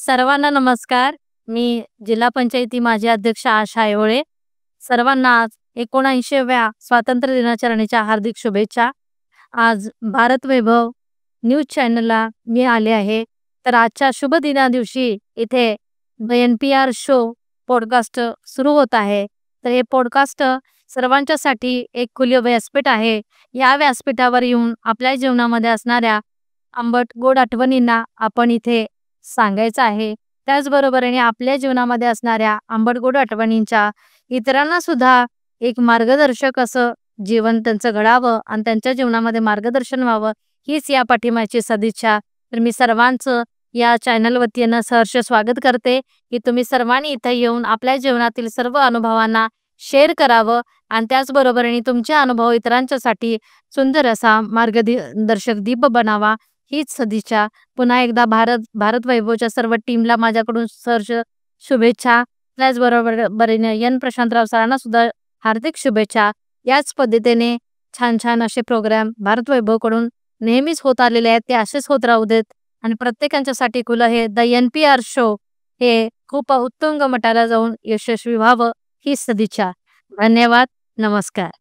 सर्वांना नमस्कार. मी जिल्हा पंचायती माजी अध्यक्ष आशा आयहोळे. सर्वांना आज 79व्या स्वातंत्र्य दिनाचरणीच्या हार्दिक शुभेच्छा. आज भारत वैभव न्यूज चॅनलला मी आले आहे. तर आजच्या शुभ दिना दिवशी इथे NPR शो पॉडकास्ट सुरू होत आहे. तर हे पॉडकास्ट सर्वांच्यासाठी एक खुले व्यासपीठ आहे. या व्यासपीठावर येऊन आपल्या जीवनामध्ये असणाऱ्या आंबट गोड आठवणींना आपण इथे सांगायचं आहे. त्याचबरोबरीने आपल्या जीवनामध्ये असणाऱ्या आंबट गोड आठवणींच्या इतरांना सुद्धा एक मार्गदर्शक असं जीवन त्यांचं घडावं आणि त्यांच्या जीवनामध्ये मार्गदर्शन व्हावं, हीच या पाठीमागची सदिच्छा. तर मी सर्वांचं या चॅनल वतीनं सहर्ष स्वागत करते की तुम्ही सर्वांनी इथे येऊन आपल्या जीवनातील सर्व अनुभवांना शेअर करावं आणि त्याचबरोबरीने तुमचे अनुभव इतरांच्यासाठी सुंदर असा मार्गदर्शक दीप बनावा, हीच सदिच्छा. पुन्हा एकदा भारत वैभवच्या सर्व टीमला माझ्याकडून सहर्ष शुभेच्छा. त्याचबरोबरीने प्रशांतराव सरांना सुद्धा हार्दिक शुभेच्छा. याच पद्धतीने छान छान असे प्रोग्राम भारत वैभवकडून नेहमीच होत आलेले आहेत, ते असेच होत राहू देत आणि प्रत्येकांच्यासाठी खुलं हे NPR शो हे खूप उत्तुंग मटाला जाऊन यशस्वी व्हावं, ही सदिच्छा. धन्यवाद. नमस्कार.